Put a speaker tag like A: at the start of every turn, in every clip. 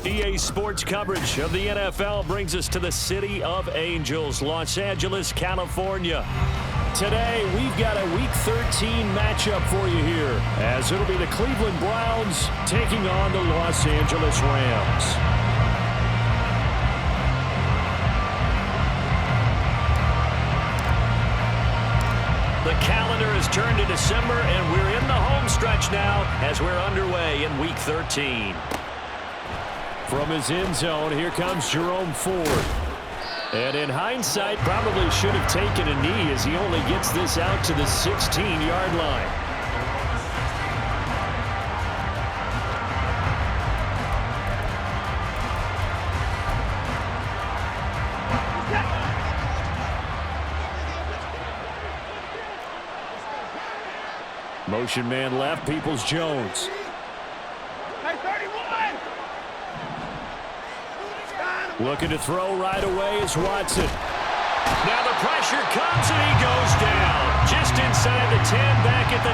A: EA Sports coverage of the NFL brings us to the City of Angels, Los Angeles, California. Today, we've got a Week 13 matchup for you here, as it'll be the Cleveland Browns taking on the Los Angeles Rams. The calendar has turned to December, and we're in the home stretch now as we're underway in Week 13. From his end zone, here comes Jerome Ford. And in hindsight, probably should have taken a knee as he only gets this out to the 16-yard line. Motion man left, Peoples-Jones. Looking to throw right away is Watson. Now the pressure comes and he goes down. Just inside the 10, back at the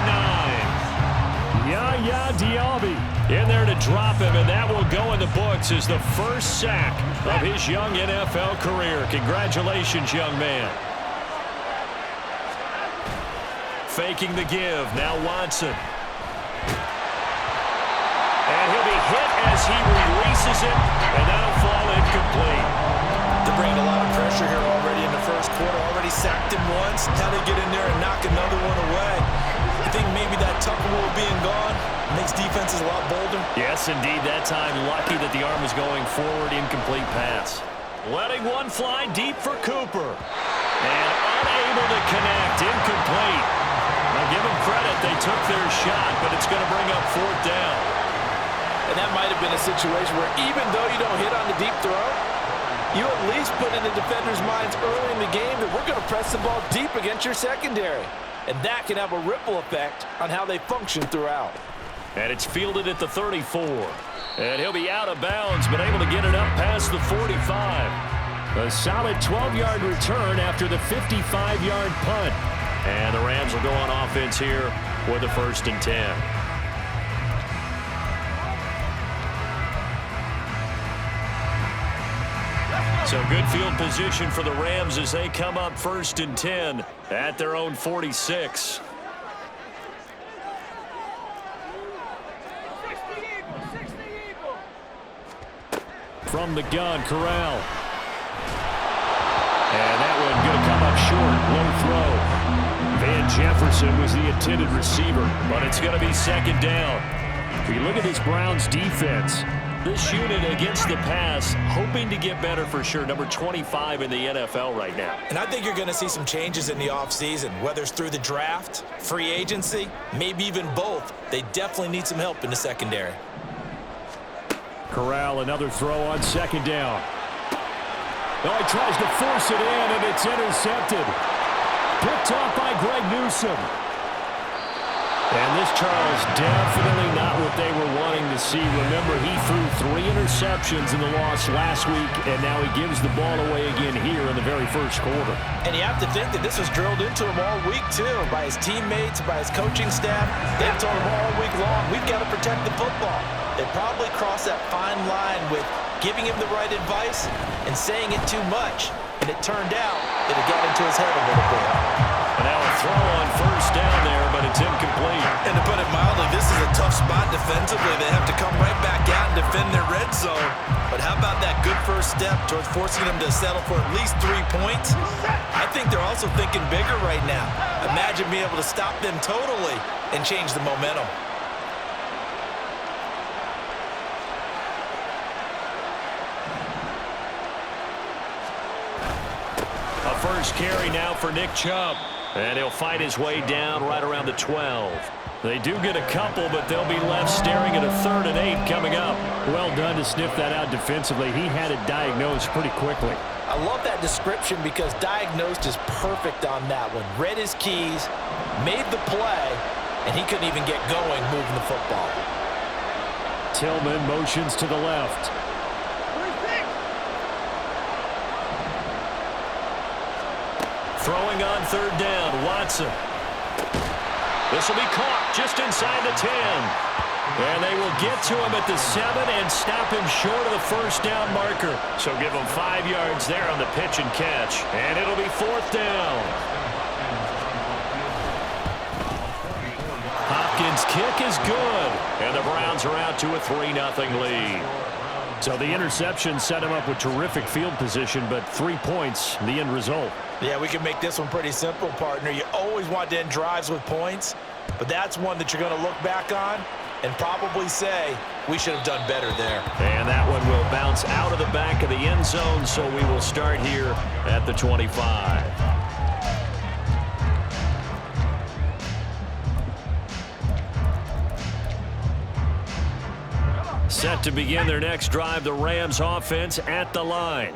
A: 9. Yaya Diaby in there to drop him, and that will go in the books as the first sack of his young NFL career. Congratulations, young man. Faking the give, now Watson. And he'll be hit as he releases it, and that'll fall incomplete.
B: They're bringing a lot of pressure here already in the first quarter. Already sacked him once. Now they get in there and knock another one away. I think maybe that Tucker rule being gone makes defenses a lot bolder.
A: Yes, indeed. That time, lucky that the arm was going forward. Incomplete pass. Letting one fly deep for Cooper. And unable to connect. Incomplete. Now give them credit. They took their shot, but it's going to bring up fourth down.
B: And that might have been a situation where even though you don't hit on the deep throw, you at least put in the defenders' minds early in the game that we're going to press the ball deep against your secondary. And that can have a ripple effect on how they function throughout.
A: And it's fielded at the 34. And he'll be out of bounds, but able to get it up past the 45. A solid 12-yard return after the 55-yard punt. And the Rams will go on offense here with a 1st and 10. So good field position for the Rams as they come up 1st and 10 at their own 46. From the gun, Corral. And that one going to come up short, low throw. Van Jefferson was the intended receiver, but it's going to be 2nd down. If you look at this Browns defense, this unit against the pass, hoping to get better for sure. Number 25 in the NFL right now.
B: And I think you're going to see some changes in the offseason, whether it's through the draft, free agency, maybe even both. They definitely need some help in the secondary.
A: Corral, another throw on 2nd down. Oh, he tries to force it in, and it's intercepted. Picked off by Greg Newsome. And this, Charles, definitely not what they were wanting to see. Remember, he threw 3 interceptions in the loss last week, and now he gives the ball away again here in the very first quarter.
B: And you have to think that this was drilled into him all week, too, by his teammates, by his coaching staff. They've told him all week long, we've got to protect the football. They probably crossed that fine line with giving him the right advice and saying it too much. And it turned out that it got into his head a little bit.
A: And now a throw on 1st down there, but it's incomplete.
B: And to put it mildly, this is a tough spot defensively. They have to come right back out and defend their red zone. But how about that good first step towards forcing them to settle for at least 3 points? I think they're also thinking bigger right now. Imagine being able to stop them totally and change the momentum.
A: A first carry now for Nick Chubb. And he'll fight his way down right around the 12. They do get a couple, but they'll be left staring at a 3rd and 8 coming up. Well done to sniff that out defensively. He had it diagnosed pretty quickly.
B: I love that description because diagnosed is perfect on that one. Read his keys, made the play, and he couldn't even get going moving the football.
A: Tillman motions to the left. Throwing on 3rd down, Watson. This will be caught just inside the 10. And they will get to him at the 7 and stop him short of the 1st down marker. So give him 5 yards there on the pitch and catch. And it'll be 4th down. Hopkins' kick is good. And the Browns are out to a 3-0 lead. So the interception set him up with terrific field position, but 3 points, the end result.
B: Yeah, we can make this one pretty simple, partner. You always want to end drives with points, but that's one that you're going to look back on and probably say, we should have done better there.
A: And that one will bounce out of the back of the end zone, so we will start here at the 25. Set to begin their next drive, the Rams offense at the line.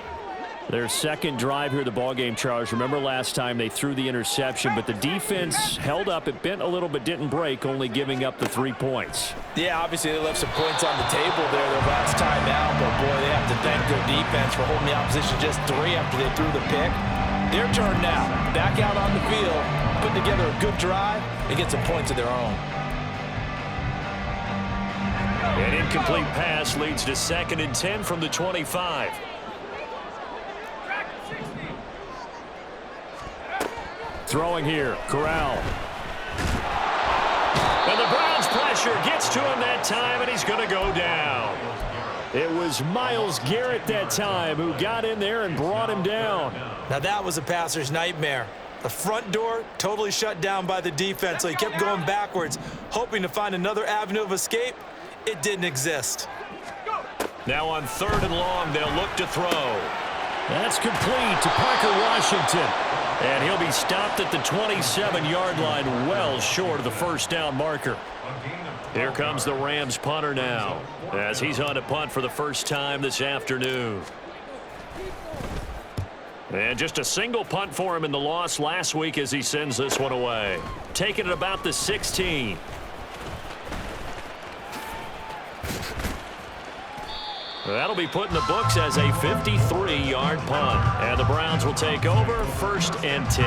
A: Their second drive here, the ballgame, Charles. Remember last time they threw the interception, but the defense held up. It bent a little but didn't break, only giving up the 3 points.
B: Yeah, obviously they left some points on the table there their last time out, but boy, they have to thank their defense for holding the opposition just 3 after they threw the pick. Their turn now. Back out on the field, putting together a good drive and get some points of their own.
A: An incomplete pass leads to 2nd and 10 from the 25. Throwing here, Corral. And the Browns pressure gets to him that time, and he's going to go down. It was Myles Garrett that time who got in there and brought him down.
B: Now that was a passer's nightmare. The front door totally shut down by the defense, so he kept going backwards, hoping to find another avenue of escape. It didn't exist.
A: Now on 3rd and long, they'll look to throw. That's complete to Parker Washington. And he'll be stopped at the 27-yard line, well short of the 1st down marker. Here comes the Rams punter now, as he's on to punt for the first time this afternoon. And just a single punt for him in the loss last week as he sends this one away. Taking it about the 16. That'll be put in the books as a 53-yard punt. And the Browns will take over 1st and 10.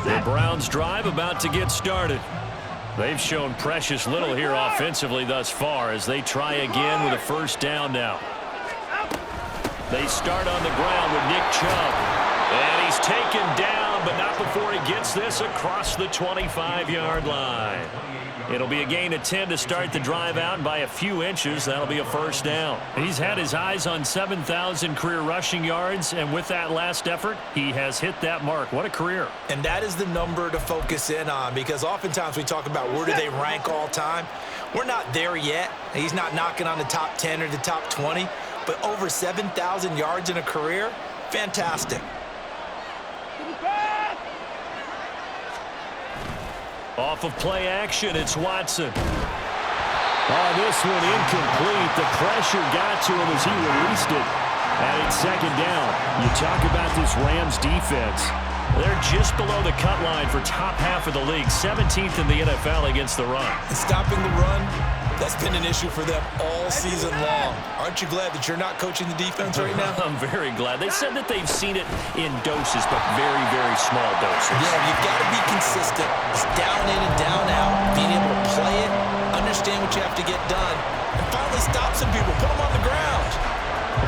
A: The Browns drive about to get started. They've shown precious little here offensively thus far as they try again with a 1st down now. They start on the ground with Nick Chubb. And he's taken down, but not before he gets this across the 25-yard line. It'll be a gain of 10 to start the drive out, and by a few inches, that'll be a 1st down. He's had his eyes on 7,000 career rushing yards, and with that last effort, he has hit that mark. What a career.
B: And that is the number to focus in on, because oftentimes we talk about where do they rank all time. We're not there yet. He's not knocking on the top 10 or the top 20, but over 7,000 yards in a career, fantastic.
A: Off of play action, it's Watson. Oh, this one incomplete. The pressure got to him as he released it. And it's 2nd down. You talk about this Rams defense. They're just below the cut line for top half of the league. 17th in the NFL against the run.
B: And stopping the run, that's been an issue for them all season long. Aren't you glad that you're not coaching the defense right now?
A: I'm very glad. They said that they've seen it in doses, but very, very small doses.
B: Yeah, you've got to be consistent. It's down in and down out. Being able to play it, understand what you have to get done, and finally stop some people, put them on the ground.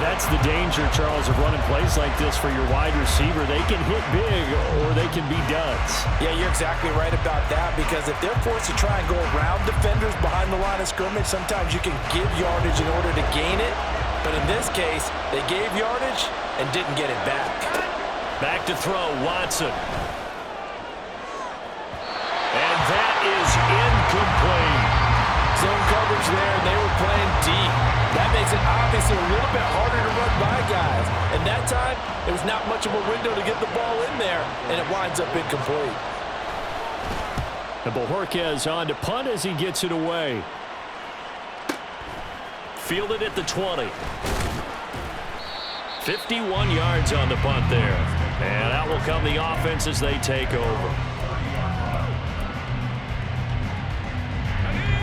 A: That's the danger, Charles, of running plays like this for your wide receiver. They can hit big or they can be duds.
B: Yeah, you're exactly right about that, because if they're forced to try and go around defenders behind the line of scrimmage, sometimes you can give yardage in order to gain it. But in this case, they gave yardage and didn't get it back.
A: Back to throw, Watson. And that is incomplete.
B: Zone coverage makes it a little bit harder to run by guys. And that time, it was not much of a window to get the ball in there, and it winds up incomplete.
A: And Bojorquez on to punt as he gets it away. Fielded at the 20. 51 yards on the punt there. And out will come the offense as they take over.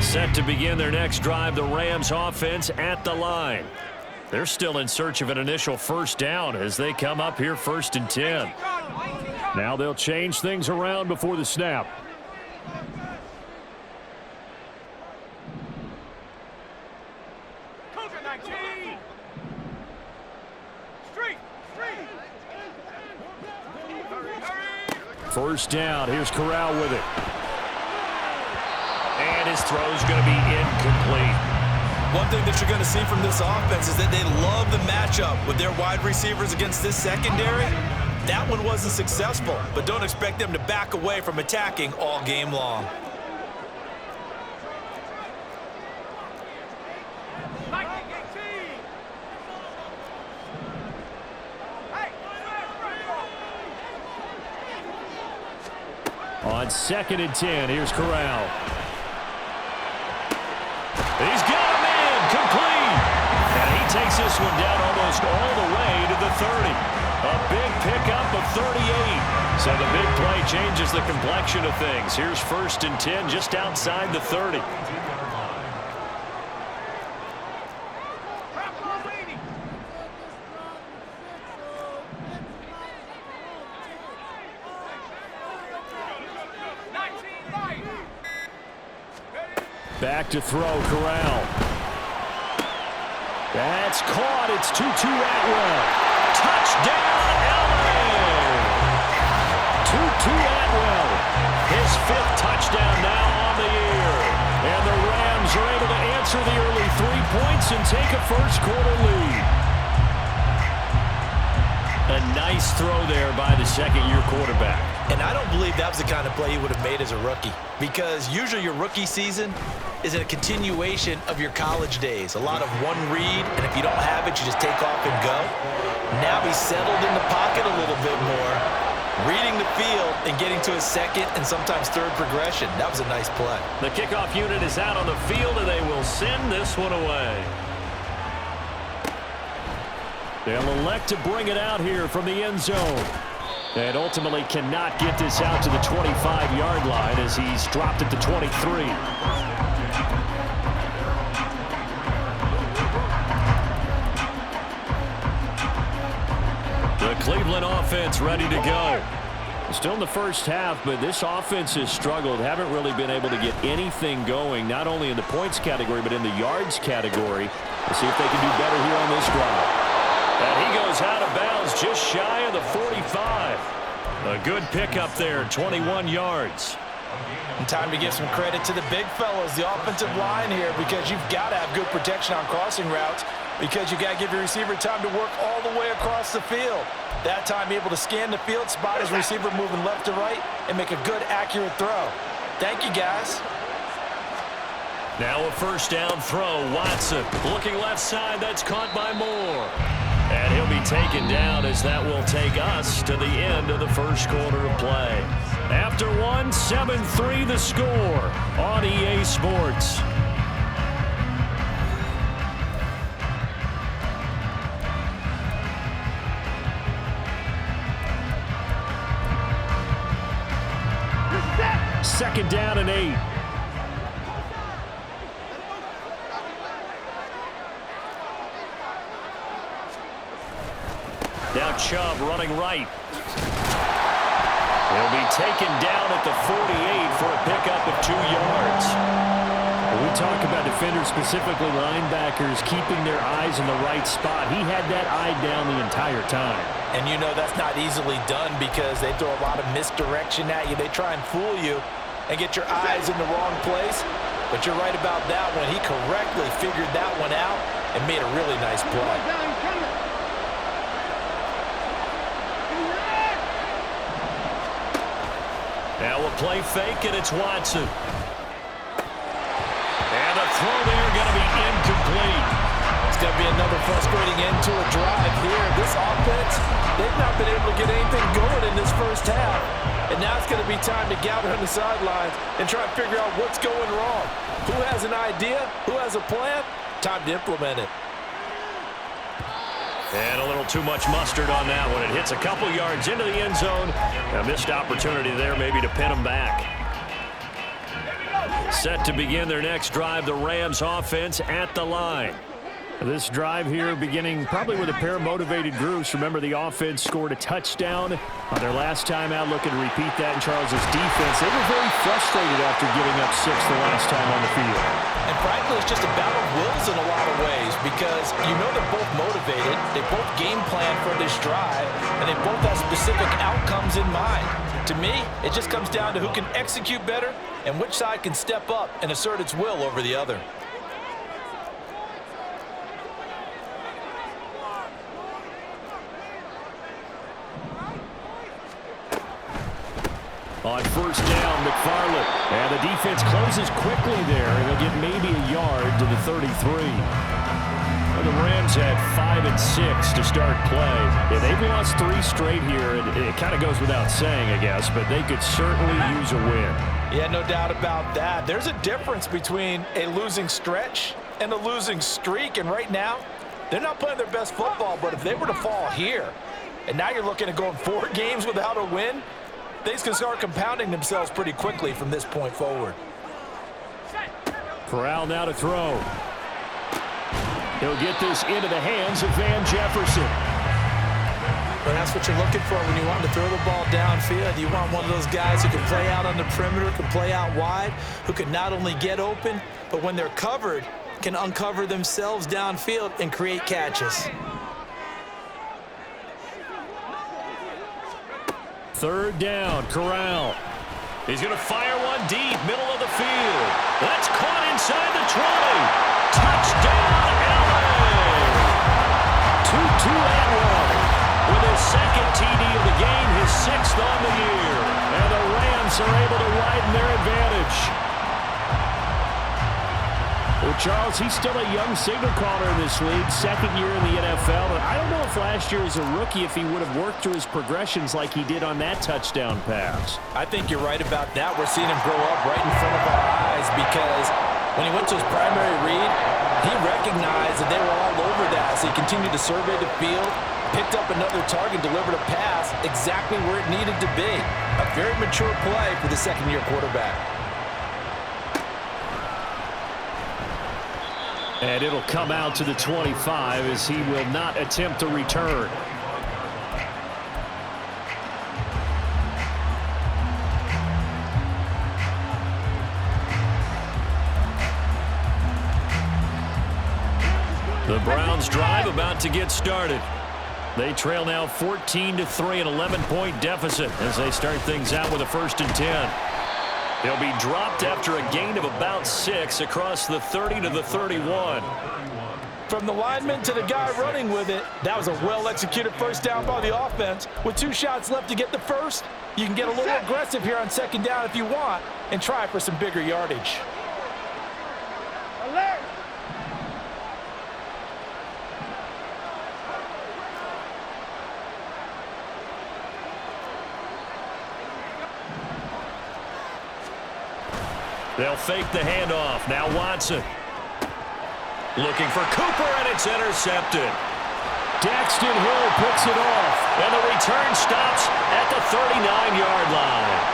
A: Set to begin their next drive, the Rams offense at the line. They're still in search of an initial first down as they come up here 1st and 10. Now they'll change things around before the snap. First down. Here's Corral with it. And his throw's going to be incomplete.
B: One thing that you're going to see from this offense is that they love the matchup with their wide receivers against this secondary. That one wasn't successful, but don't expect them to back away from attacking all game long.
A: On 2nd and 10, here's Corral. He's got him in, complete. And he takes this one down almost all the way to the 30. A big pickup of 38. So the big play changes the complexion of things. Here's 1st and 10 just outside the 30. Back to throw, Corral. That's caught. It's 2-2 Atwell. Touchdown, LA! 2-2 Atwell. His 5th touchdown now on the year. And the Rams are able to answer the early 3 points and take a first-quarter lead. A nice throw there by the second-year quarterback.
B: And I don't believe that was the kind of play he would have made as a rookie, because usually your rookie season is a continuation of your college days. A lot of one read, and if you don't have it, you just take off and go. Now he's settled in the pocket a little bit more, reading the field and getting to his second and sometimes third progression. That was a nice play.
A: The kickoff unit is out on the field, and they will send this one away. They'll elect to bring it out here from the end zone. And ultimately cannot get this out to the 25-yard line as he's dropped at the 23. The Cleveland offense ready to go. Still in the first half, but this offense has struggled. Haven't really been able to get anything going, not only in the points category, but in the yards category. We'll see if they can do better here on this drive. And he goes out of bounds just shy of the 45. A good pickup there, 21 yards.
B: And time to give some credit to the big fellows, the offensive line here, because you've got to have good protection on crossing routes, because you've got to give your receiver time to work all the way across the field. That time able to scan the field, spot his receiver moving left to right, and make a good, accurate throw. Thank you, guys.
A: Now a first down throw. Watson looking left side. That's caught by Moore. And he'll be taken down as that will take us to the end of the first quarter of play. After one, 7-3 the score on EA Sports. Second down and 8. Now Chubb running right. He'll be taken down at the 48 for a pickup of 2 yards. When we talk about defenders, specifically linebackers, keeping their eyes in the right spot, he had that eye down the entire time.
B: And you know that's not easily done because they throw a lot of misdirection at you. They try and fool you and get your eyes in the wrong place. But you're right about that one. He correctly figured that one out and made a really nice play.
A: Now a play fake, and it's Watson. And a throw there going to be incomplete.
B: It's going to to be another frustrating end to a drive here. This offense, they've not been able to get anything going in this first half. And now it's going to be time to gather on the sidelines and try to figure out what's going wrong. Who has an idea? Who has a plan? Time to implement it.
A: And a little too much mustard on that one. It hits a couple yards into the end zone. A missed opportunity there maybe to pin them back. Set to begin their next drive, the Rams offense at the line. This drive here beginning probably with a pair of motivated groups. Remember, the offense scored a touchdown on their last time out, looking to repeat that in Charles's defense. They were very frustrated after giving up 6 the last time on the field.
B: And frankly, it's just a battle of wills in a lot of ways because you know they're both motivated, they both game plan for this drive, and they both have specific outcomes in mind. To me, it just comes down to who can execute better and which side can step up and assert its will over the other.
A: On first down, McFarland. And the defense closes quickly there, and they'll get maybe a yard to the 33. Well, the Rams had 5 and 6 to start play. Yeah, they've lost 3 straight here, and it kind of goes without saying, I guess, but they could certainly use a win.
B: Yeah, no doubt about that. There's a difference between a losing stretch and a losing streak, and right now, they're not playing their best football, but if they were to fall here, and now you're looking at going 4 games without a win, things can start compounding themselves pretty quickly from this point forward.
A: Corral now to throw. He'll get this into the hands of Van Jefferson.
B: But that's what you're looking for when you want to throw the ball downfield. You want one of those guys who can play out on the perimeter, can play out wide, who can not only get open, but when they're covered, can uncover themselves downfield and create catches.
A: Third down, Corral. He's going to fire one deep, middle of the field. That's caught inside the 20. Touchdown, LA! Tutu Atwell with his second TD of the game, his 6th on the year. And the Rams are able to widen their advantage. Well, Charles, he's still a young signal caller in this league, 2nd year in the NFL. And I don't know if last year as a rookie, if he would have worked through his progressions like he did on that touchdown pass.
B: I think you're right about that. We're seeing him grow up right in front of our eyes because when he went to his primary read, he recognized that they were all over that. So he continued to survey the field, picked up another target, delivered a pass exactly where it needed to be. A very mature play for the 2nd-year quarterback.
A: And it'll come out to the 25 as he will not attempt to return. The Browns drive about to get started. They trail now 14-3, an 11-point deficit as they start things out with a 1st and 10. They'll be dropped after a gain of about 6 across the 30 to the 31.
B: From the lineman to the guy running with it, that was a well-executed first down by the offense. With 2 shots left to get the first, you can get a little aggressive here on 2nd down if you want and try for some bigger yardage.
C: Alert!
A: They'll fake the handoff. Now Watson. Looking for Cooper, and it's intercepted. Daxton Hill picks it off, and the return stops at the 39-yard line.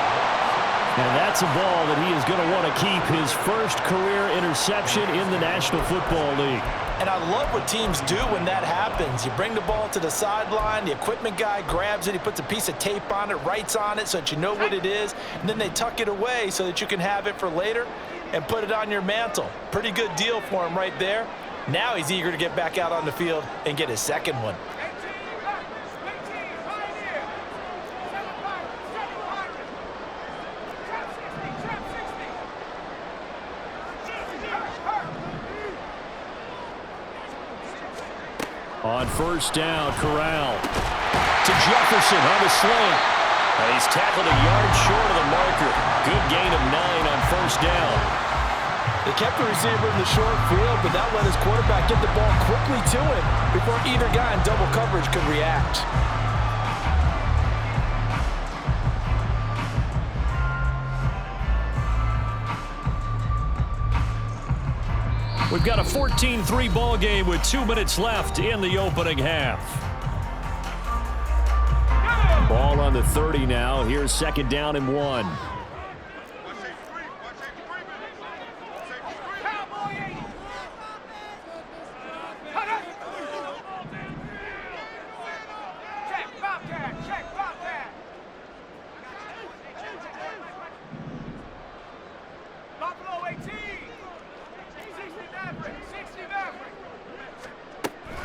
A: And that's a ball that he is going to want to keep, his first career interception in the National Football League.
B: And I love what teams do when that happens. You bring the ball to the sideline, the equipment guy grabs it, he puts a piece of tape on it, writes on it so that you know what it is, and then they tuck it away so that you can have it for later and put it on your mantle. Pretty good deal for him right there. Now he's eager to get back out on the field and get his second one.
A: On first down, Corral to Jefferson on the slant. And he's tackled a yard short of the marker. Good gain of 9 on first down.
B: They kept the receiver in the short field, but that let his quarterback get the ball quickly to him before either guy in double coverage could react.
A: We've got a 14-3 ball game with 2 minutes left in the opening half. Ball on the 30 now. Here's 2nd down and 1.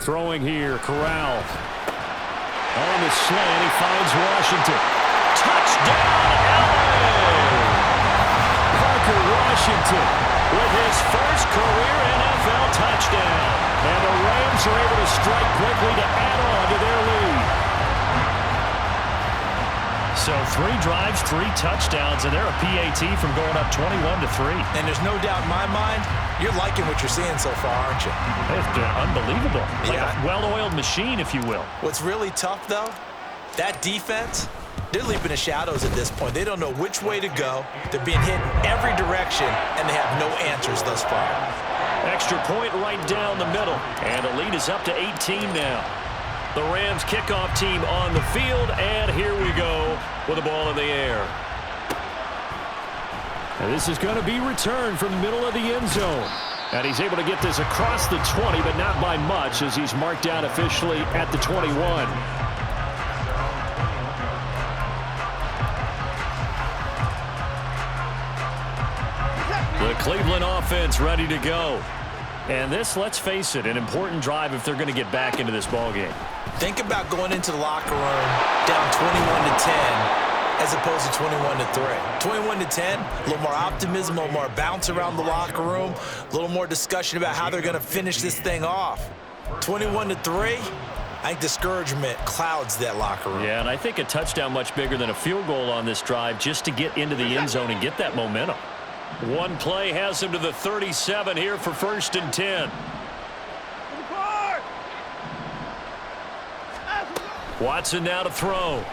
A: Throwing here, Corral. On the slant, he finds Washington. Touchdown, LA! Parker Washington with his first career NFL touchdown. And the Rams are able to strike quickly to add on to their lead. So 3 drives, 3 touchdowns, and they're a PAT from going up 21-3.
B: And there's no doubt in my mind, you're liking what you're seeing so far, aren't you?
A: It's unbelievable. Like a well-oiled machine, if you will.
B: What's really tough, though, that defense, they're leaping the shadows at this point. They don't know which way to go. They're being hit in every direction, and they have no answers thus far.
A: Extra point right down the middle. And the lead is up to 18 now. The Rams kickoff team on the field, and here we go with the ball in the air. And this is going to be returned from the middle of the end zone. And he's able to get this across the 20, but not by much, as he's marked down officially at the 21. The Cleveland offense ready to go. And this, let's face it, an important drive if they're going to get back into this ballgame.
B: Think about going into the locker room down 21-10 as opposed to 21-3. 21-10, a little more optimism, a little more bounce around the locker room, a little more discussion about how they're going to finish this thing off. 21-3, I think discouragement clouds that locker room.
A: Yeah, and I think a touchdown much bigger than a field goal on this drive just to get into the end zone and get that momentum. One play has him to the 37 here for 1st and 10. Watson now to throw.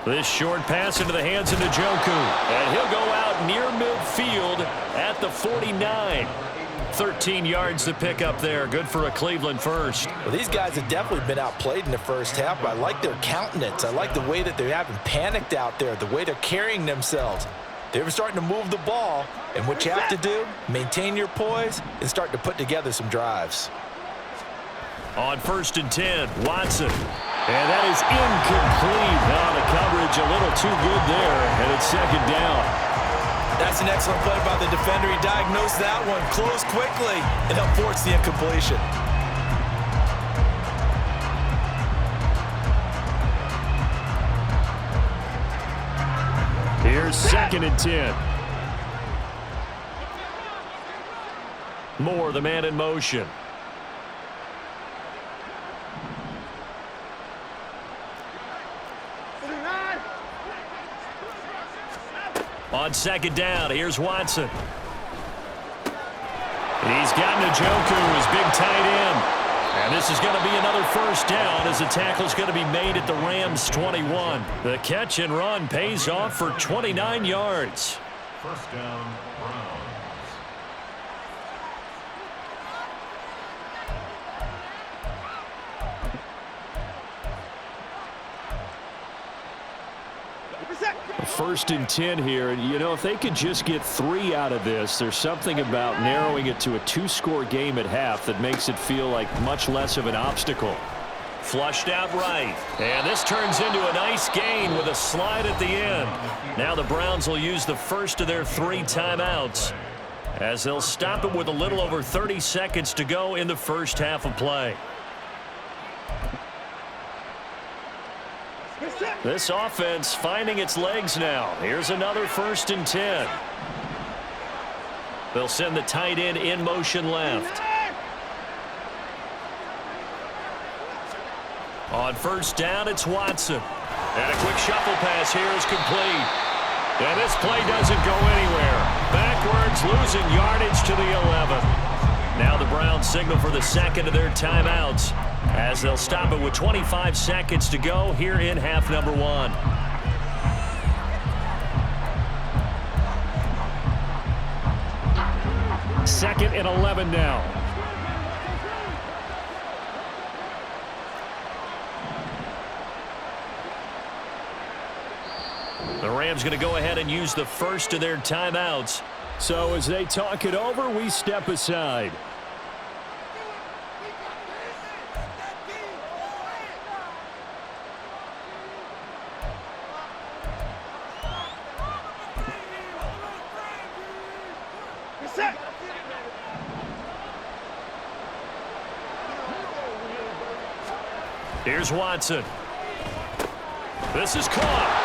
A: This short pass into the hands of Njoku. And he'll go out near midfield at the 49. 13 yards to pick up there. Good for a Cleveland first.
B: Well, these guys have definitely been outplayed in the first half, but I like their countenance. I like the way that they haven't panicked out there, the way they're carrying themselves. They're starting to move the ball, and what you have to do, maintain your poise and start to put together some drives.
A: On 1st and 10, Watson. And that is incomplete. Now the coverage a little too good there, and it's 2nd down.
B: That's an excellent play by the defender. He diagnosed that one, closed quickly, and helped force the incompletion.
A: Here's 2nd and 10. Moore, the man in motion. On 2nd down, here's Watson. He's got Njoku, his big tight end. And this is going to be another 1st down as the tackle's going to be made at the Rams' 21. The catch and run pays off for 29 yards.
C: 1st down, Browns.
A: First and 10 here, and you know, if they could just get 3 out of this, there's something about narrowing it to a 2-score game at half that makes it feel like much less of an obstacle. Flushed out right, and this turns into a nice gain with a slide at the end. Now the Browns will use the first of their 3 timeouts as they'll stop it with a little over 30 seconds to go in the first half of play. This offense finding its legs now. Here's another 1st and 10. They'll send the tight end in motion left. On 1st down, it's Watson. And a quick shuffle pass here is complete. And this play doesn't go anywhere. Backwards, losing yardage to the 11. Now the Browns signal for the second of their timeouts as they'll stop it with 25 seconds to go here in half number 1. Second and 11 now. The Rams going to go ahead and use the first of their timeouts. So as they talk it over, we step aside. Here's Watson. This is caught.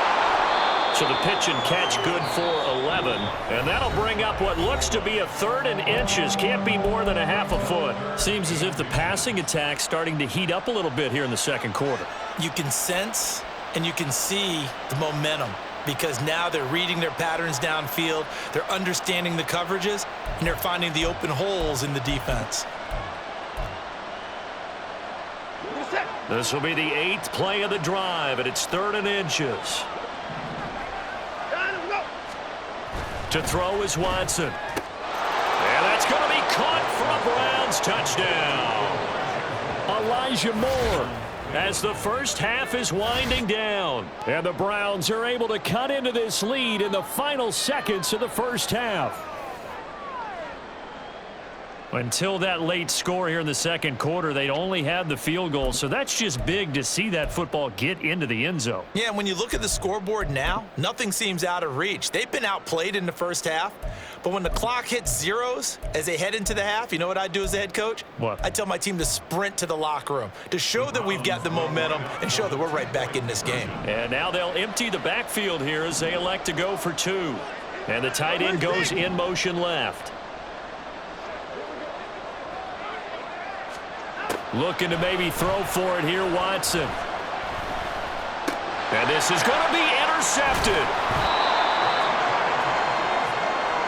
A: So the pitch and catch good for 11. And that'll bring up what looks to be a 3rd and inches. Can't be more than a half a foot. Seems as if the passing attack's starting to heat up a little bit here in the second quarter.
B: You can sense and you can see the momentum because now they're reading their patterns downfield. They're understanding the coverages, and they're finding the open holes in the defense.
A: This will be the 8th play of the drive, and it's 3rd and inches. To throw is Watson. And that's going to be caught for a Browns touchdown. Elijah Moore as the first half is winding down. And the Browns are able to cut into this lead in the final seconds of the first half. Until that late score here in the second quarter, they'd only had the field goal, so that's just big to see that football get into the end zone.
B: Yeah, and when you look at the scoreboard now, nothing seems out of reach. They've been outplayed in the first half, but when the clock hits zeros as they head into the half, you know what I do as the head coach?
A: What?
B: I tell my team to sprint to the locker room to show that we've got the momentum and show that we're right back in this game.
A: And now they'll empty the backfield here as they elect to go for 2. And the tight end goes in motion left. Looking to maybe throw for it here, Watson. And this is going to be intercepted.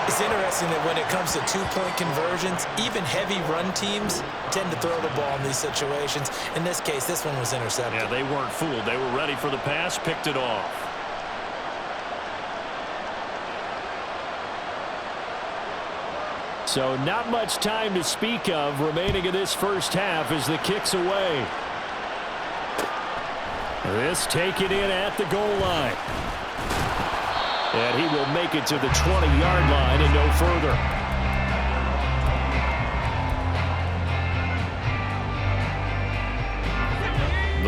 B: It's interesting that when it comes to 2-point conversions, even heavy run teams tend to throw the ball in these situations. In this case, this one was intercepted.
A: Yeah, they weren't fooled. They were ready for the pass, picked it off. So not much time to speak of remaining in this first half as the kick's away. This taken in at the goal line. And he will make it to the 20-yard line and no further.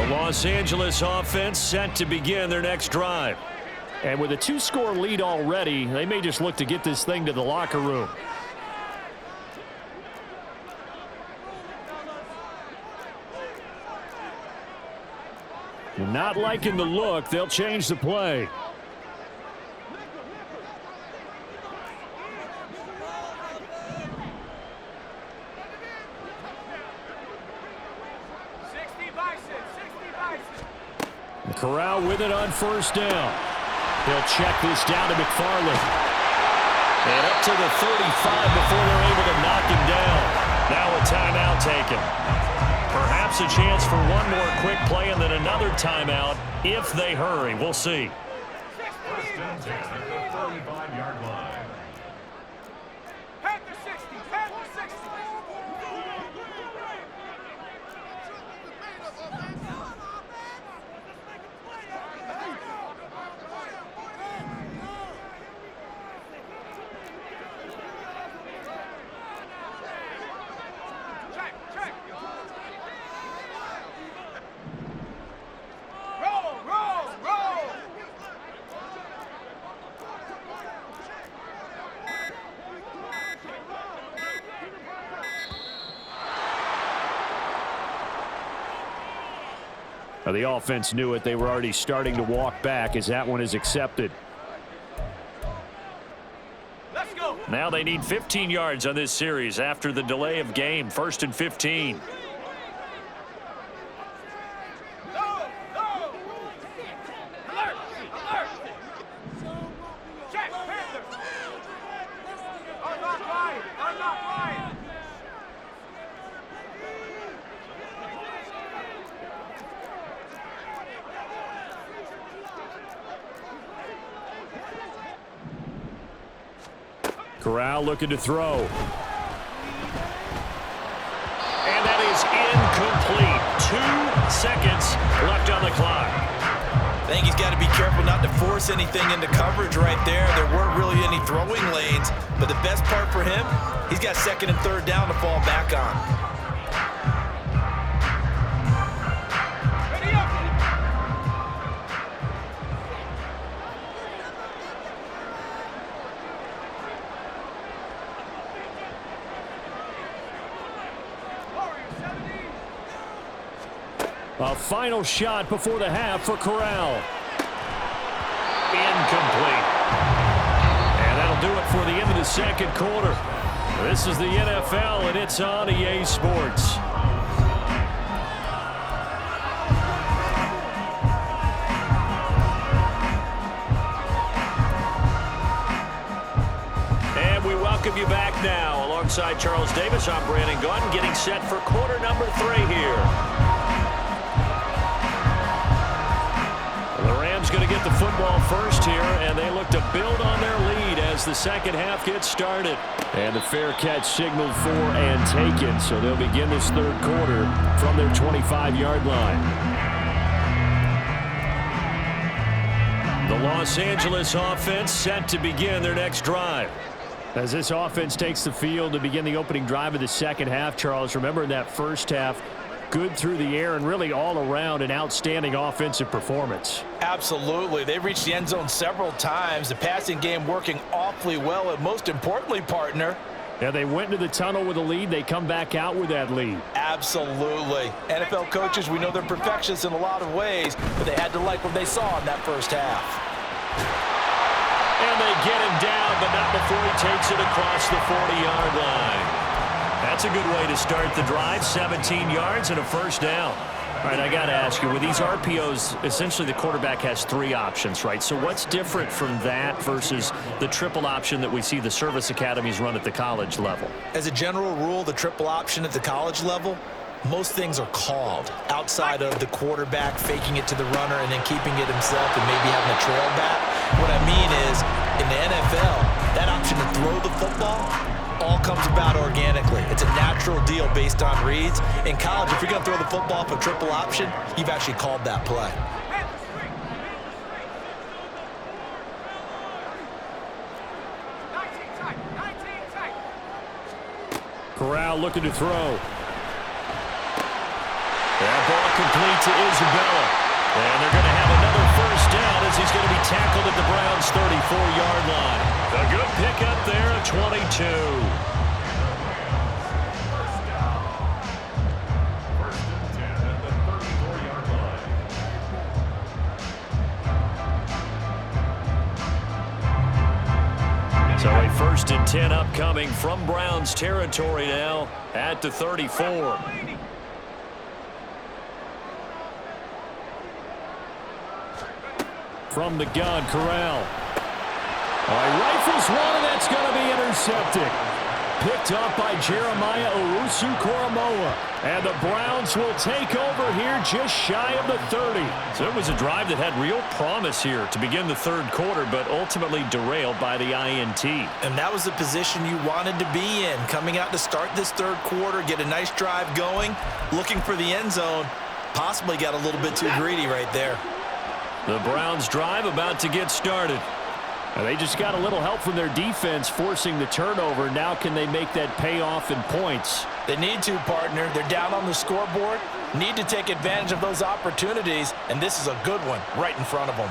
A: The Los Angeles offense set to begin their next drive. And with a 2-score lead already, they may just look to get this thing to the locker room. Not liking the look, they'll change the play. Corral with it on first down. He'll check this down to McFarland. And up to the 35 before they're able to knock him down. Now a timeout taken. Perhaps a chance for one more quick play and then another timeout if they hurry. We'll see.
C: First and 10 at the 35-yard line.
A: The offense knew it. They were already starting to walk back as that one is accepted.
C: Let's go.
A: Now they need 15 yards on this series after the delay of game. 1st and 15. Corral looking to throw. And that is incomplete. 2 seconds left on the clock.
B: I think he's got to be careful not to force anything into coverage right there. There weren't really any throwing lanes, but the best part for him, he's got 2nd and 3rd down to fall back on.
A: A final shot before the half for Corral. Incomplete. And that'll do it for the end of the 2nd quarter. This is the NFL, and it's on EA Sports. And we welcome you back now. Alongside Charles Davis, I'm Brandon Gaudin, getting set for quarter number 3 here. Going to get the football first here, and they look to build on their lead as the 2nd half gets started. And the fair catch signaled for and taken, so they'll begin this 3rd quarter from their 25-yard line. The Los Angeles offense set to begin their next drive. As this offense takes the field to begin the opening drive of the 2nd half, Charles, remember in that 1st half, good through the air and really all around an outstanding offensive performance.
B: Absolutely. They reached the end zone several times. The passing game working awfully well, and most importantly, partner.
A: Yeah, they went into the tunnel with a lead. They come back out with that lead.
B: Absolutely. NFL coaches, we know they're perfectionists in a lot of ways, but they had to like what they saw in that 1st half.
A: And they get him down, but not before he takes it across the 40-yard line. That's a good way to start the drive. 17 yards and a 1st down. All right, I got to ask you, with these RPOs, essentially the quarterback has 3 options, right? So what's different from that versus the triple option that we see the service academies run at the college level?
B: As a general rule, the triple option at the college level, most things are called outside of the quarterback faking it to the runner and then keeping it himself and maybe having a trail back. What I mean is, in the NFL, that option to throw the football all comes about organically. It's a natural deal based on reads. In college, if you're going to throw the football for triple option, you've actually called that play.
A: Corral looking to throw. That ball complete to Isabella. And they're going to have another 1st down as he's going to be tackled at the Browns' 34-yard line. A good pickup there at 22. So a 1st and 10 upcoming from Browns territory now at the 34. From the gun, Corral. Rifles one, and that's going to be intercepted. Picked up by Jeremiah Owusu-Koramoah. And the Browns will take over here just shy of the 30. So it was a drive that had real promise here to begin the 3rd quarter, but ultimately derailed by the INT.
B: And that was the position you wanted to be in. Coming out to start this 3rd quarter, get a nice drive going, looking for the end zone. Possibly got a little bit too greedy right there.
A: The Browns drive about to get started. And they just got a little help from their defense forcing the turnover. Now can they make that pay off in points?
B: They need to, partner. They're down on the scoreboard. Need to take advantage of those opportunities, and this is a good one right in front of them.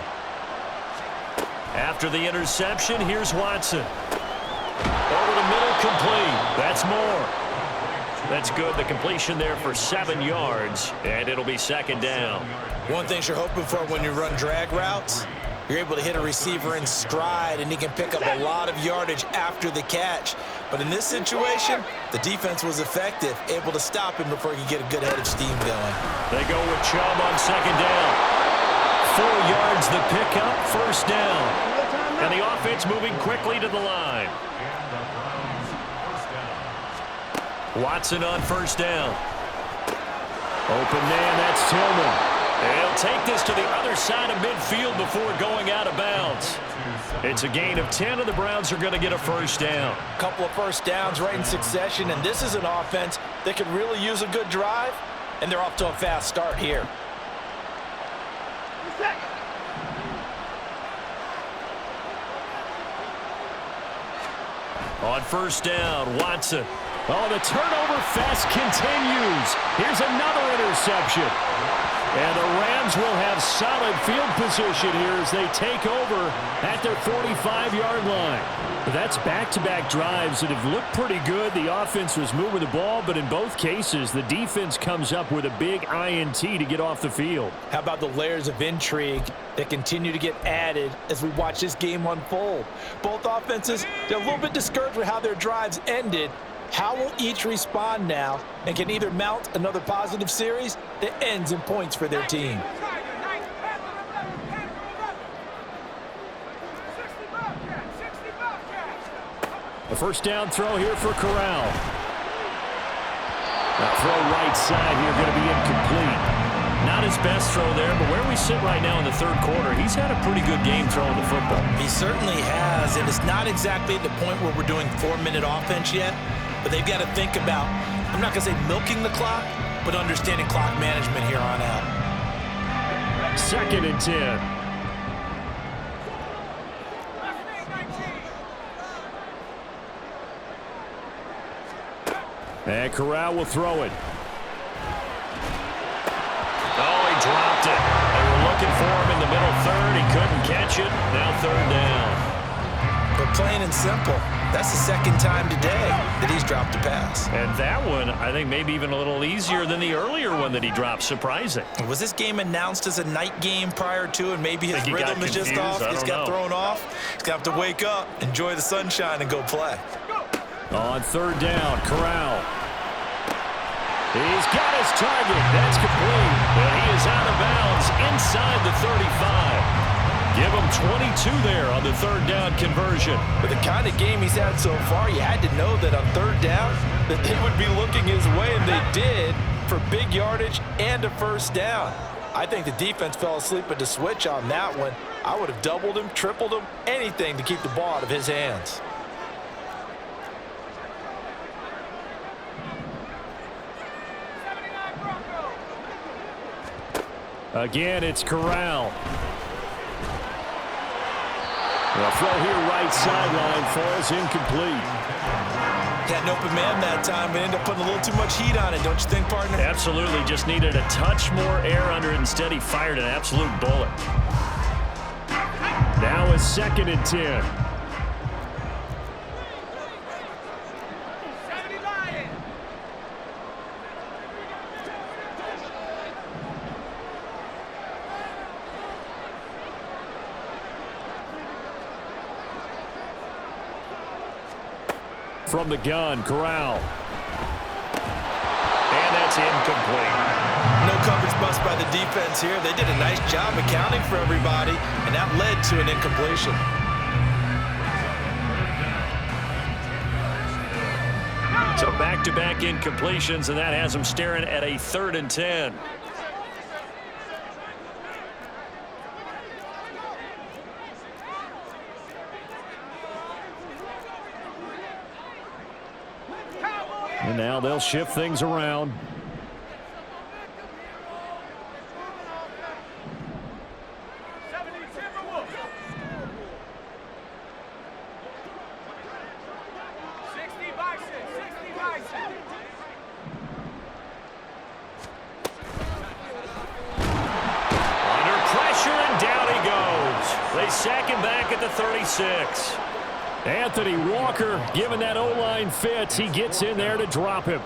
A: After the interception, here's Watson. Over the middle, complete. That's more. That's good. The completion there for 7 yards, and it'll be 2nd down.
B: One thing you're hoping for when you run drag routes, you're able to hit a receiver in stride, and he can pick up a lot of yardage after the catch. But in this situation, the defense was effective, able to stop him before he could get a good head of steam going.
A: They go with Chubb on 2nd down. 4 yards the pickup, 1st down. And the offense moving quickly to the line. Watson on 1st down. Open man, that's Tillman. He'll take this to the other side of midfield before going out of bounds. It's a gain of 10, and the Browns are going to get a first down.
B: A couple of first downs right in succession, and this is an offense that could really use a good drive, and they're off to a fast start here.
A: On first down, Watson. Oh, the turnover fest continues. Here's another interception. And the Rams will have solid field position here as they take over at their 45-yard line. That's back-to-back drives that have looked pretty good. The offense was moving the ball, but in both cases, the defense comes up with a big INT to get off the field.
B: How about the layers of intrigue that continue to get added as we watch this game unfold? Both offenses, they're a little bit discouraged with how their drives ended. How will each respond now and can either mount another positive series that ends in points for their team?
A: A first down throw here for Corral. Now throw right side here going to be incomplete. Not his best throw there, but where we sit right now in the third quarter, he's had a pretty good game throwing the football.
B: He certainly has, and it's not exactly at the point where we're doing 4-minute offense yet, but they've got to think about, I'm not going to say milking the clock, but understanding clock management here on out.
A: 2nd and 10. And Corral will throw it. Oh, he dropped it. They were looking for him in the middle third. He couldn't catch it. Now 3rd down.
B: But plain and simple, that's the second time today that he's dropped a pass.
A: And that one, I think, maybe even a little easier than the earlier one that he dropped. Surprising.
B: Was this game announced as a night game prior to, and maybe his rhythm is just off? He's got thrown off. He's going to have to wake up, enjoy the sunshine, and go play.
A: On 3rd down, Corral. He's got his target. That's complete. And he is out of bounds inside the 35. Give him 22 there on the 3rd down conversion.
B: With the kind of game he's had so far, you had to know that on 3rd down that they would be looking his way, and they did, for big yardage and a first down. I think the defense fell asleep at the switch on that one. I would have doubled him, tripled him, anything to keep the ball out of his hands.
A: Again, it's Corral. The throw here right sideline falls incomplete.
B: Had an open man that time, but ended up putting a little too much heat on it, don't you think, partner?
A: Absolutely. Just needed a touch more air under it. Instead, he fired an absolute bullet. Now it's 2nd and 10. From the gun, Corral. And that's incomplete.
B: No coverage bust by the defense here. They did a nice job accounting for everybody, and that led to an incompletion.
A: So back-to-back incompletions, and that has them staring at a 3rd and 10. And now they'll shift things around. Under pressure, and down he goes. They sack him back at the 36. Anthony Walker, given that O-line fits, he gets in there to drop him.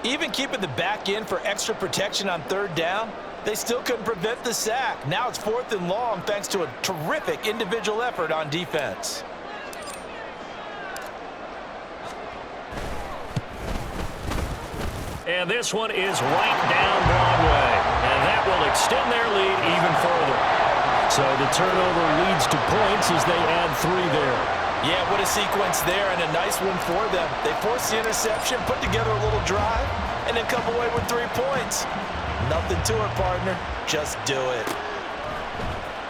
B: Even keeping the back in for extra protection on 3rd down, they still couldn't prevent the sack. Now it's 4th and long thanks to a terrific individual effort on defense.
A: And this one is right down Broadway. And that will extend their lead even further. So the turnover leads to points as they add 3 there.
B: Yeah, what a sequence there, and a nice one for them. They forced the interception, put together a little drive, and then come away with 3 points. Nothing to it, partner. Just do it.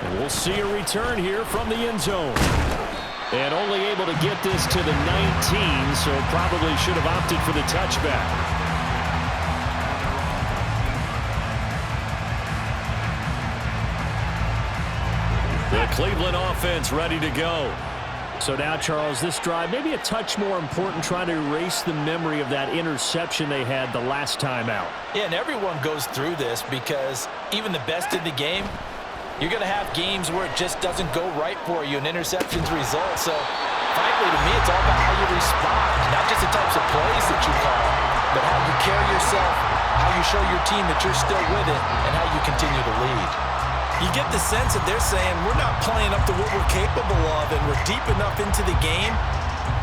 A: And we'll see a return here from the end zone. And only able to get this to the 19, so probably should have opted for the touchback. The Cleveland offense ready to go. So now, Charles, this drive maybe a touch more important, trying to erase the memory of that interception they had the last time out.
B: Yeah, and everyone goes through this because even the best in the game, you're going to have games where it just doesn't go right for you and interceptions result. So, frankly, to me, it's all about how you respond, not just the types of plays that you call, but how you carry yourself, how you show your team that you're still with it, and how you continue to lead. You get the sense that they're saying we're not playing up to what we're capable of, and we're deep enough into the game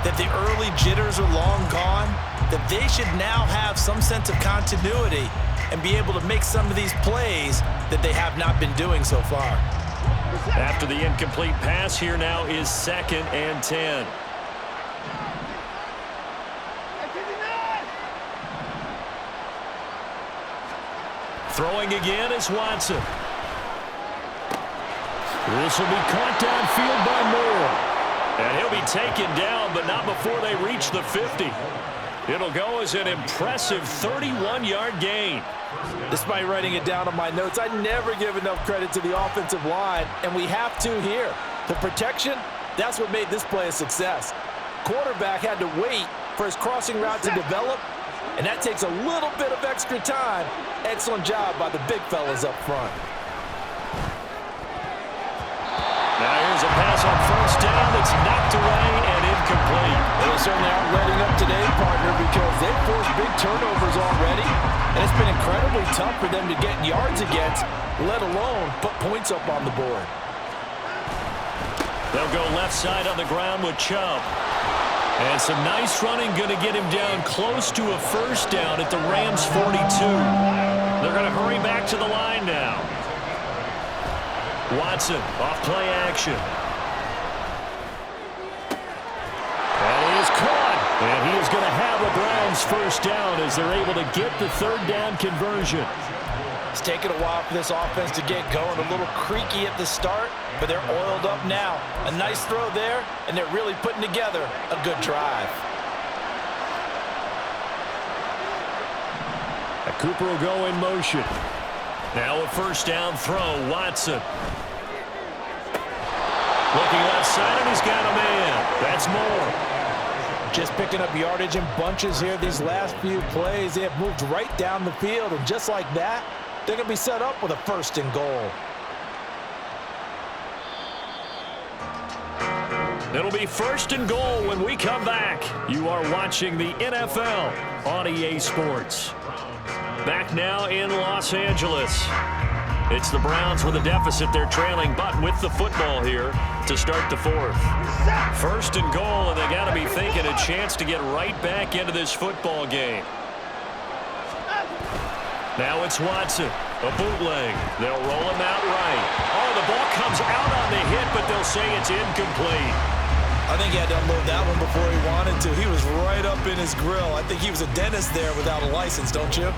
B: that the early jitters are long gone, that they should now have some sense of continuity and be able to make some of these plays that they have not been doing so far.
A: After the incomplete pass, here now is 2nd and 10. Throwing again is Watson. This will be caught downfield by Moore. And he'll be taken down, but not before they reach the 50. It'll go as an impressive 31-yard gain.
B: Despite writing it down on my notes, I never give enough credit to the offensive line, and we have to here. The protection, that's what made this play a success. Quarterback had to wait for his crossing route to develop, and that takes a little bit of extra time. Excellent job by the big fellas up front.
A: Now here's a pass on 1st down that's knocked away and incomplete.
B: They certainly aren't letting up today, partner, because they've forced big turnovers already, and it's been incredibly tough for them to get yards against, let alone put points up on the board.
A: They'll go left side on the ground with Chubb. And some nice running, going to get him down close to a 1st down at the Rams' 42. They're going to hurry back to the line now. Watson off play action. And he is caught. And he is going to have the Browns' 1st down as they're able to get the 3rd down conversion.
B: It's taken a while for this offense to get going. A little creaky at the start, but they're oiled up now. A nice throw there, and they're really putting together a good drive.
A: Cooper will go in motion. Now a 1st down throw, Watson. Looking left side, and he's got a man. That's Moore.
B: Just picking up yardage in bunches here these last few plays. They have moved right down the field, and just like that, they're going to be set up with a 1st and goal.
A: It'll be 1st and goal when we come back. You are watching the NFL on EA Sports. Back now in Los Angeles. It's the Browns with a deficit. They're trailing, but with the football here to start the 4th. 1st and goal, and they got to be thinking a chance to get right back into this football game. Now it's Watson, a bootleg. They'll roll him out right. Oh, the ball comes out on the hit, but they'll say it's incomplete.
B: I think he had to unload that one before he wanted to. He was right up in his grill. I think he was a dentist there without a license, don't you?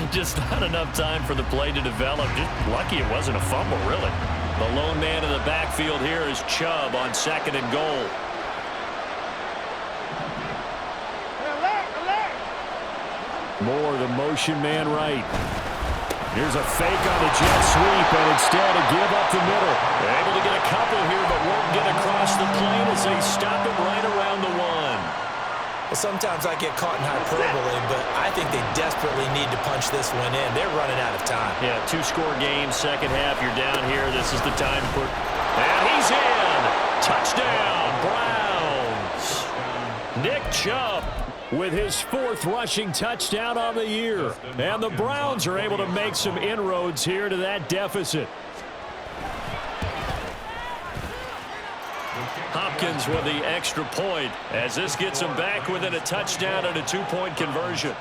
A: Just not enough time for the play to develop. Just lucky it wasn't a fumble, really. The lone man in the backfield here is Chubb on 2nd and goal. Moore, the motion man right. Here's a fake on the jet sweep, and instead a give up the middle. They're able to get a couple here, but won't get across the plane as they stop it right around the 1.
B: Well, sometimes I get caught in hyperbole, but I think they desperately need to punch this one in. They're running out of time.
A: Yeah, 2-score game, 2nd half. You're down here. This is the time to put. And he's in. Touchdown, Browns. Nick Chubb with his 4th rushing touchdown on the year. And the Browns are able to make some inroads here to that deficit. Hopkins with the extra point as this gets him back within a touchdown and a 2-point conversion.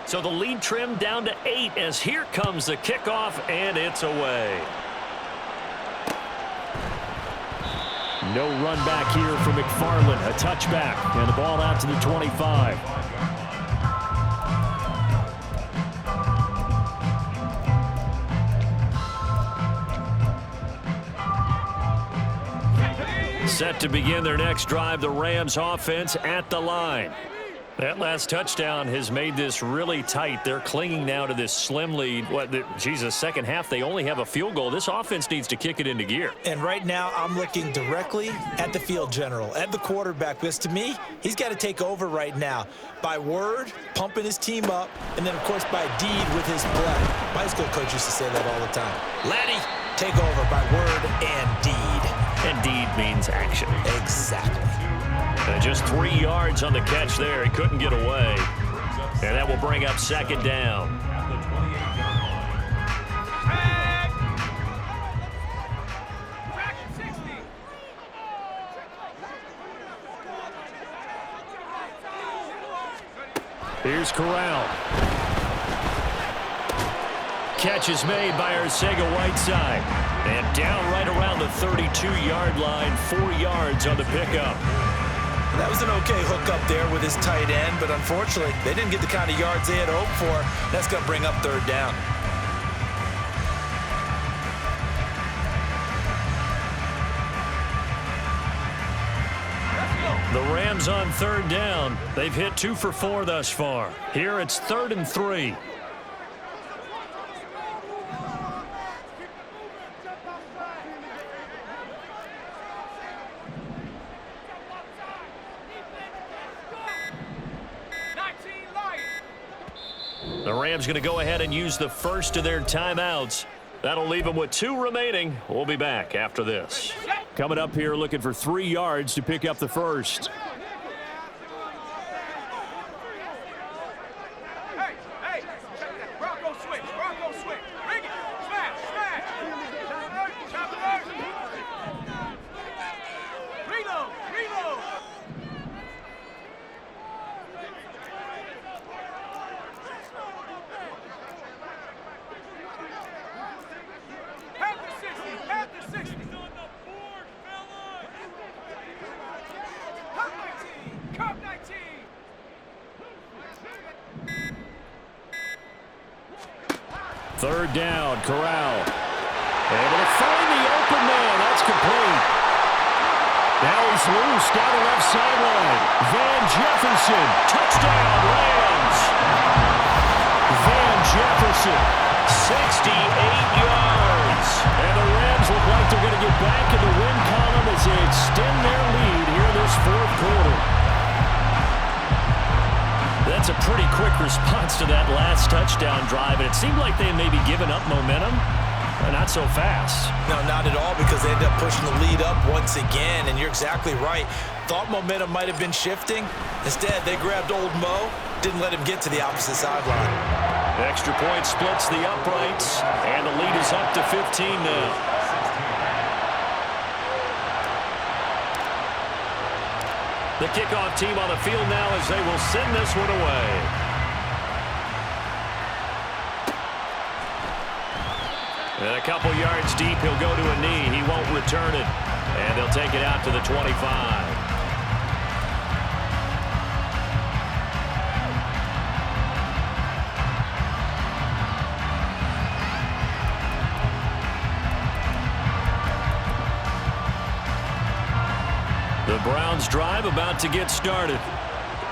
A: So the lead trimmed down to 8 as here comes the kickoff, and it's away. No run back here for McFarland. A touchback, and the ball out to the 25. Set to begin their next drive, the Rams offense at the line. That last touchdown has made this really tight. They're clinging now to this slim lead. Second half, they only have a field goal. This offense needs to kick it into gear.
B: And right now, I'm looking directly at the field general, at the quarterback, because to me, he's got to take over right now. By word, pumping his team up, and then, of course, by deed with his blood. My high school coach used to say that all the time. Laddie, take over by word and deed.
A: And deed means action.
B: Exactly.
A: And just 3 yards on the catch there. He couldn't get away. And that will bring up second down. Here's Corral. Catch is made by Arcega-Whiteside. And down right around the 32-yard line, 4 yards on the pickup.
B: That was an okay hook up there with his tight end, but unfortunately, they didn't get the kind of yards they had hoped for. That's going to bring up third down.
A: The Rams on third down. They've hit 2 for 4 thus far. Here it's 3rd and 3. The Rams going to go ahead and use the first of their timeouts. That'll leave them with 2 remaining. We'll be back after this. Coming up here looking for 3 yards to pick up the first. Third down, Corral. Able to find the open man. That's complete. Now he's loose down the left sideline. Van Jefferson. Touchdown, Rams. Van Jefferson, 68 yards. And the Rams look like they're going to get back in the win column as they extend their lead here this fourth quarter. That's a pretty quick response to that last touchdown drive, and it seemed like they may be giving up momentum, but not so fast.
B: No, not at all, because they ended up pushing the lead up once again, and you're exactly right. Thought momentum might have been shifting. Instead, they grabbed old Mo, didn't let him get to the opposite sideline.
A: Extra point splits the uprights, and the lead is up to 15 now. The kickoff team on the field now as they will send this one away. And a couple yards deep, he'll go to a knee. He won't return it. And they'll take it out to the 25. The Browns drive about to get started.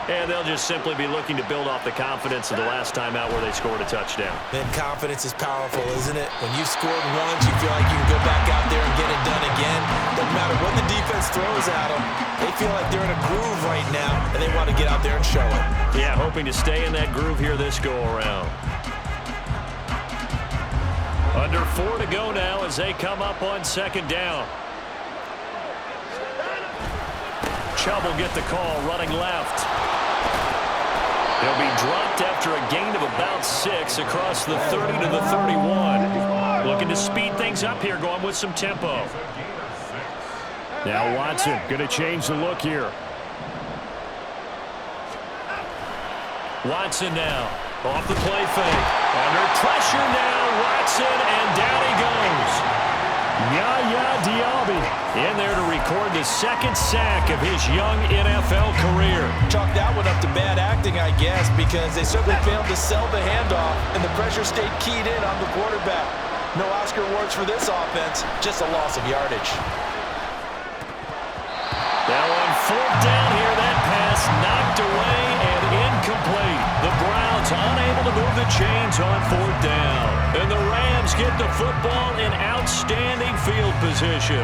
A: And they'll just simply be looking to build off the confidence of the last time out where they scored a touchdown.
B: And confidence is powerful, isn't it? When you've scored once, you feel like you can go back out there and get it done again. Doesn't matter what the defense throws at them. They feel like they're in a groove right now, and they want to get out there and show it.
A: Yeah, hoping to stay in that groove here this go-around. Under 4 to go now as they come up on second down. Chubb will get the call running left. He'll be dropped after a gain of about 6 across the 30 to the 31. Looking to speed things up here, going with some tempo. Now Watson going to change the look here. Watson now off the play fake. Under pressure now, Watson, and down he goes. Yaya Diaby in there to record the second sack of his young NFL career.
B: Chalk that one up to bad acting, I guess, because they certainly failed to sell the handoff, and the pressure stayed keyed in on the quarterback. No Oscar awards for this offense, just a loss of yardage.
A: Now on fourth down here, that pass knocked away and incomplete. The Browns unable to move the chains on fourth down. And the Rams get the football in outstanding field position.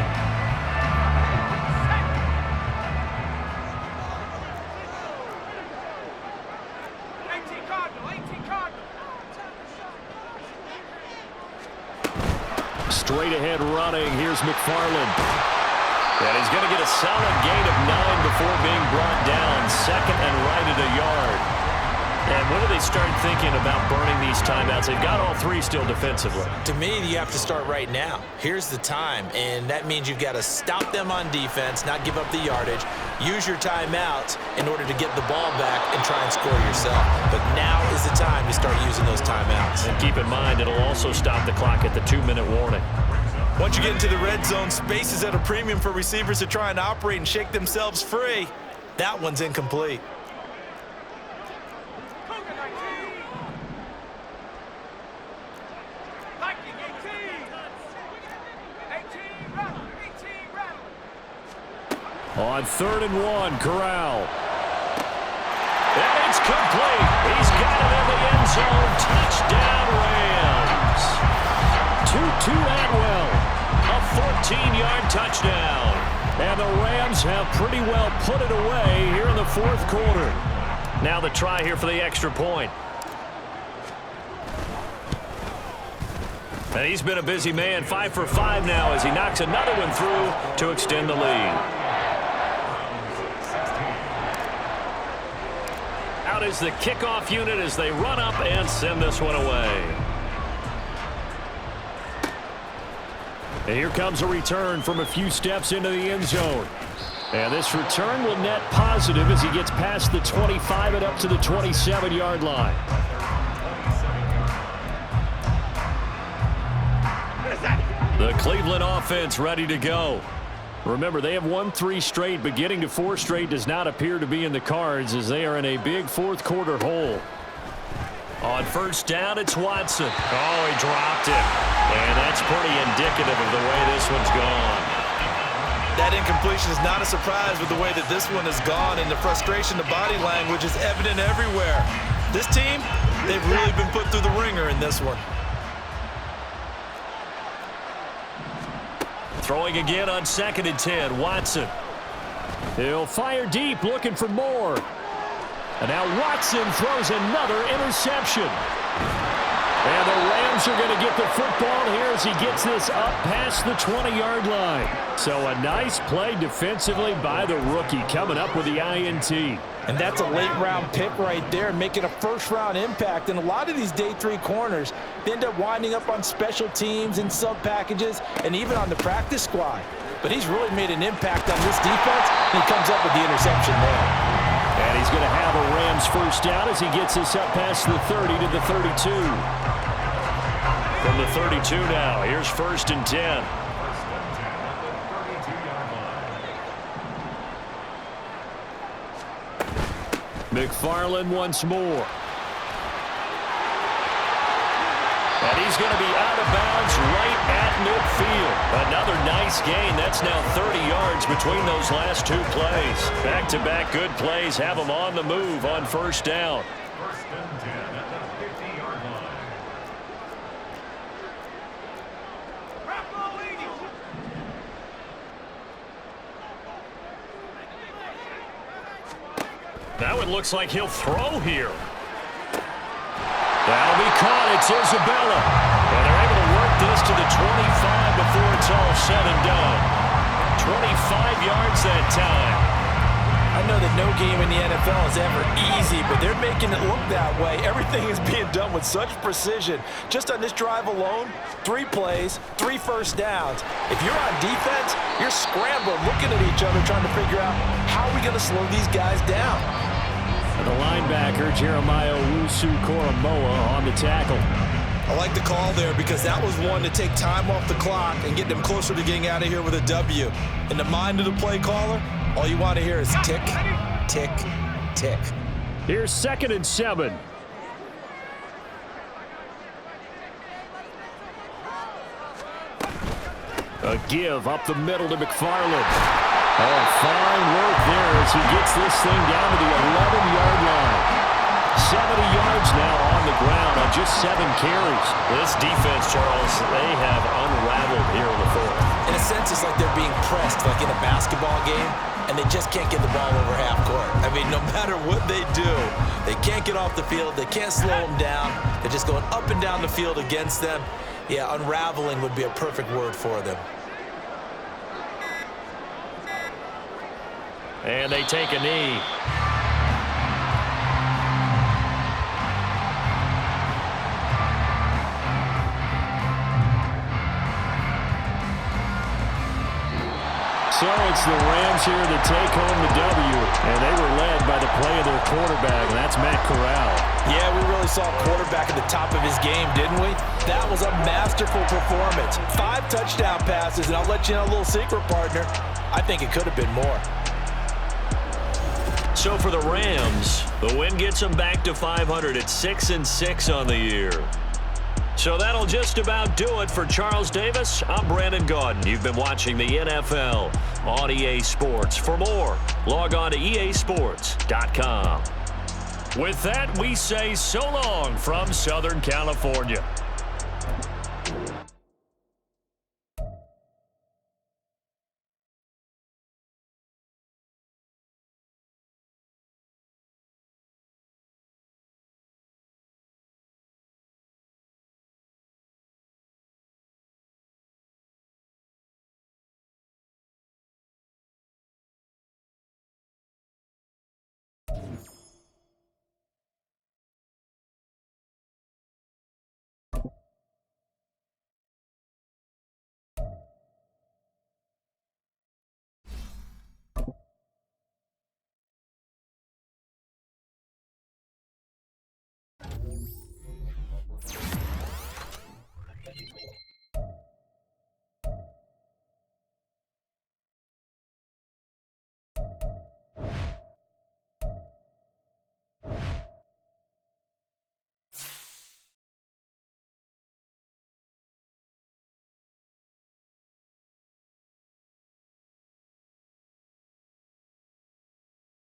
A: Straight ahead running. Here's McFarland. And he's going to get a solid gain of 9 before being brought down. Second and right at a yard. And when do they start thinking about burning these timeouts? They've got all three still defensively.
B: To me, you have to start right now. Here's the time, and that means you've got to stop them on defense, not give up the yardage, use your timeouts in order to get the ball back and try and score yourself. But now is the time to start using those timeouts.
A: And keep in mind, it'll also stop the clock at the 2-minute warning.
B: Once you get into the red zone, space is at a premium for receivers to try and operate and shake themselves free. That one's incomplete.
A: On 3rd and 1, Corral. And it's complete. He's got it in the end zone. Touchdown, Rams. Tutu Atwell, a 14-yard touchdown. And the Rams have pretty well put it away here in the fourth quarter. Now the try here for the extra point. And he's been a busy man, 5 for 5 now as he knocks another one through to extend the lead. Out is the kickoff unit as they run up and send this one away. And here comes a return from a few steps into the end zone. And this return will net positive as he gets past the 25 and up to the 27-yard line. The Cleveland offense ready to go. Remember, they have won 3 straight, but getting to 4 straight does not appear to be in the cards as they are in a big fourth quarter hole. On first down, it's Watson. Oh, he dropped it. And that's pretty indicative of the way this one's gone.
B: That incompletion is not a surprise with the way that this one has gone, and the frustration, the body language is evident everywhere. This team, they've really been put through the ringer in this one.
A: Throwing again on 2nd and 10, Watson. He'll fire deep, looking for more. And now Watson throws another interception. And the Rams are going to get the football here as he gets this up past the 20-yard line. So a nice play defensively by the rookie coming up with the INT.
B: And that's a late-round pick right there, making a first-round impact. And a lot of these day 3 corners, they end up winding up on special teams and sub-packages and even on the practice squad. But he's really made an impact on this defense, and he comes up with the interception there.
A: And he's going to have a Rams first down as he gets this up past the 30 to the 32. From the 32 now, here's 1st and 10. McFarland once more. And he's going to be out of bounds right at midfield. Another nice gain. That's now 30 yards between those last 2 plays. Back-to-back good plays have them on the move on first down.
C: 1st and 10 at the 50-yard line.
A: Now it looks like he'll throw here. That'll be caught. It's Isabella. And they're able to work this to the 25 before it's all said and done. 25 yards that time.
B: I know that no game in the NFL is ever easy, but they're making it look that way. Everything is being done with such precision. Just on this drive alone, 3 plays, 3 first downs. If you're on defense, you're scrambling, looking at each other, trying to figure out how are we going to slow these guys down.
A: And the linebacker, Jeremiah Owusu-Koramoah, on the tackle.
B: I like the call there because that was one to take time off the clock and get them closer to getting out of here with a W. In the mind of the play caller, all you want to hear is tick, tick, tick.
A: Here's 2nd and 7. A give up the middle to McFarland. Oh, fine work there as he gets this thing down to the 11-yard line. 70 yards now on the ground on just 7 carries.
D: This defense, Charles, they have unraveled here in the 4th.
B: In a sense, it's like they're being pressed like in a basketball game, and they just can't get the ball over half court. I mean, no matter what they do, they can't get off the field. They can't slow them down. They're just going up and down the field against them. Yeah, unraveling would be a perfect word for them.
A: And they take a knee. So it's the Rams here to take home the W. And they were led by the play of their quarterback, and that's Matt Corral.
B: Yeah, we really saw a quarterback at the top of his game, didn't we? That was a masterful performance. 5 touchdown passes, and I'll let you know a little secret, partner. I think it could have been more.
D: So for the Rams, the win gets them back to 500 at 6-6 on the year. So that'll just about do it for Charles Davis. I'm Brandon Gaudin. You've been watching the NFL on EA Sports. For more, log on to easports.com.
A: With that, we say so long from Southern California.